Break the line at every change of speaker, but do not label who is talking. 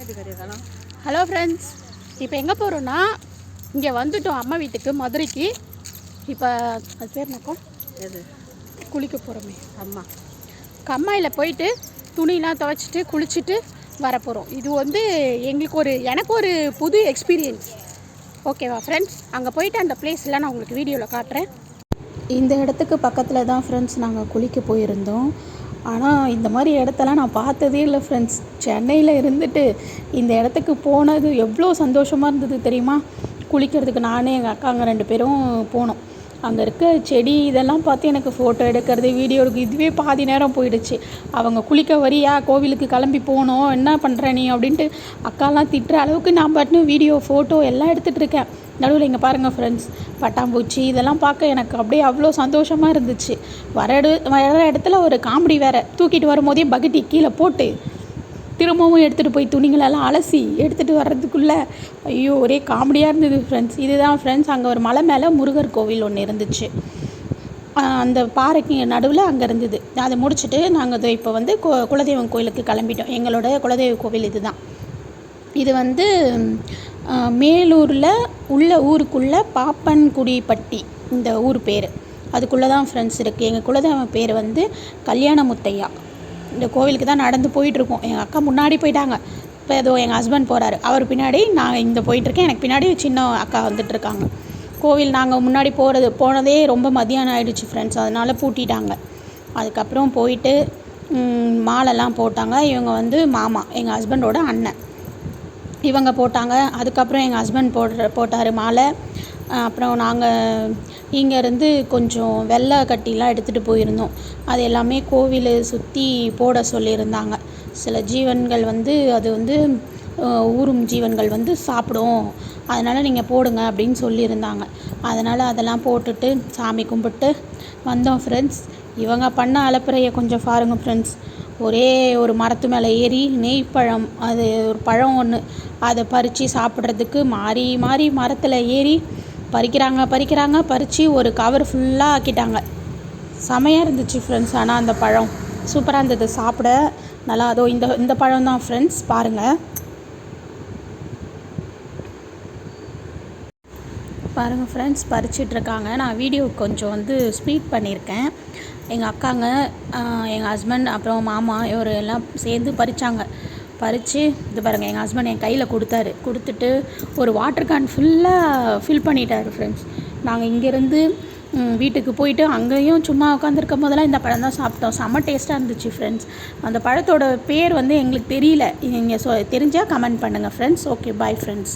Hello friends, இப்போ எங்கே போகிறோன்னா இங்கே வந்துட்டோம் அம்மா வீட்டுக்கு மதுரைக்கு. இப்போ அது பேர் என்னக்கா
எது
குளிக்க போகிறோமே
அம்மா
கம்மாயில் போயிட்டு துணிலாம் துவைச்சிட்டு குளிச்சுட்டு வரப்போகிறோம். இது வந்து எனக்கு ஒரு புது எக்ஸ்பீரியன்ஸ். ஓகேவா ஃப்ரெண்ட்ஸ்? அங்கே போயிட்டு அந்த பிளேஸ்லாம் நான் உங்களுக்கு வீடியோவில் காட்டுறேன். இந்த இடத்துக்கு பக்கத்தில் தான் ஃப்ரெண்ட்ஸ் நாங்கள் குளிக்க போயிருந்தோம். ஆனால் இந்த மாதிரி இடத்தெல்லாம் நான் பார்த்ததே இல்லை ஃப்ரெண்ட்ஸ். சென்னையில் இருந்துட்டு இந்த இடத்துக்கு போனது எவ்வளோ சந்தோஷமாக இருந்தது தெரியுமா? குளிக்கிறதுக்கு நானே எங்கள் அக்காங்க 2 பேரும் போனோம். அங்கே இருக்க செடி இதெல்லாம் பார்த்து எனக்கு ஃபோட்டோ எடுக்கிறது, வீடியோ எடுக்கிறது, இதுவே பாதி நேரம் போயிடுச்சு. அவங்க குளிக்க வரியா, கோவிலுக்கு கிளம்பி போனோம், என்ன பண்ணுற நீ அப்படின்ட்டு அக்காலாம் திட்டுற அளவுக்கு நான் பாட்டுன்னு வீடியோ ஃபோட்டோ எல்லாம் எடுத்துகிட்டு இருக்கேன். நடுவில் இங்கே பாருங்கள் ஃப்ரெண்ட்ஸ், பட்டாம்பூச்சி இதெல்லாம் பார்க்க எனக்கு அப்படியே அவ்வளோ சந்தோஷமாக இருந்துச்சு. வர இடத்துல ஒரு காமெடி வேறு. தூக்கிட்டு வரும்போதே பக்கெட்டி கீழே போட்டு திரும்பவும் எடுத்துகிட்டு போய் துணிங்களெல்லாம் அலசி எடுத்துகிட்டு வர்றதுக்குள்ளே ஐயோ ஒரே காமெடியாக இருந்தது ஃப்ரெண்ட்ஸ். இதுதான் ஃப்ரெண்ட்ஸ், அங்கே ஒரு மலை மேலே முருகர் கோவில் ஒன்று இருந்துச்சு. அந்த பாறைக்கு நடுவில் அங்கே இருந்தது. அதை முடிச்சுட்டு நாங்கள் இப்போ வந்து குலதெய்வம் கோயிலுக்கு கிளம்பிட்டோம். எங்களோட குலதெய்வ கோவில் இதுதான். இது வந்து மேலூரில் உள்ள ஊருக்குள்ளே பாப்பன்குடிப்பட்டி இந்த ஊர் பேர். அதுக்குள்ளே தான் ஃப்ரெண்ட்ஸ் இருக்குது. எங்கள் குலதெய்வம் பேர் வந்து கல்யாணமுத்தையா. இந்த கோவிலுக்கு தான் நடந்து போயிட்டுருக்கோம். எங்கள் அக்கா முன்னாடி போயிட்டாங்க. இப்போ ஏதோ எங்கள் ஹஸ்பண்ட் போகிறாரு, அவர் பின்னாடி நான் இந்த போயிட்டுருக்கேன். எனக்கு பின்னாடி சின்ன அக்கா வந்துட்டுருக்காங்க. கோவில் நாங்கள் முன்னாடி போனதே ரொம்ப மதியானம் ஆகிடுச்சு ஃப்ரெண்ட்ஸ். அதனால் பூட்டிட்டாங்க. அதுக்கப்புறம் போயிட்டு மாலைலாம் போட்டாங்க. இவங்க வந்து மாமா, எங்கள் ஹஸ்பண்டோட அண்ணன், இவங்க போட்டாங்க. அதுக்கப்புறம் எங்கள் ஹஸ்பண்ட் போட்டார் மாலை. அப்புறம் நாங்கள் இங்கேருந்து கொஞ்சம் வெள்ளை கட்டிலாம் எடுத்துகிட்டு போயிருந்தோம். அது எல்லாமே கோவிலை சுற்றி போட சொல்லியிருந்தாங்க. சில ஜீவன்கள் வந்து அது வந்து ஊரும் ஜீவன்கள் வந்து சாப்பிடும், அதனால் நீங்கள் போடுங்க அப்படின்னு சொல்லியிருந்தாங்க. அதனால் அதெல்லாம் போட்டுட்டு சாமி கும்பிட்டு வந்தோம் ஃப்ரெண்ட்ஸ். இவங்க பண்ண அலப்பறையை கொஞ்சம் பாருங்கள் ஃப்ரெண்ட்ஸ். ஒரே ஒரு மரத்து மேலே ஏறி நெய்ப்பழம், அது ஒரு பழம் ஒன்று, அதை பறித்து சாப்பிட்றதுக்கு மாறி மாறி மரத்தில் ஏறி பறிக்கிறாங்க. பறித்து ஒரு கவர் ஃபுல்லாக ஆக்கிட்டாங்க. செமையாக இருந்துச்சு ஃப்ரெண்ட்ஸ். ஆனால் அந்த பழம் சூப்பராக இருந்தது, சாப்பிட நல்லா. அதோ இந்த பழம் தான் ஃப்ரெண்ட்ஸ், பாருங்கள் ஃப்ரெண்ட்ஸ், பறிச்சிட்ருக்காங்க. நான் வீடியோ கொஞ்சம் வந்து ஸ்பீட் பண்ணியிருக்கேன். எங்கள் அக்காங்க, எங்கள் ஹஸ்பண்ட், அப்புறம் மாமா இவர் எல்லாம் சேர்ந்து பறித்து இது பாருங்கள், எங்கள் ஹஸ்பண்ட் என் கையில் கொடுத்துட்டு ஒரு வாட்டர் கேன் ஃபுல்லாக ஃபில் பண்ணிட்டார் ஃப்ரெண்ட்ஸ். நாங்கள் இங்கேருந்து வீட்டுக்கு போயிட்டு அங்கேயும் சும்மா உட்காந்துருக்கும் போதெல்லாம் இந்த பழம் தான் சாப்பிட்டோம். செம்ம டேஸ்ட்டாக இருந்துச்சு ஃப்ரெண்ட்ஸ். அந்த பழத்தோட பேர் வந்து எங்களுக்கு தெரியல. நீங்கள் தெரிஞ்சால் கமெண்ட் பண்ணுங்கள் ஃப்ரெண்ட்ஸ். Okay, bye friends.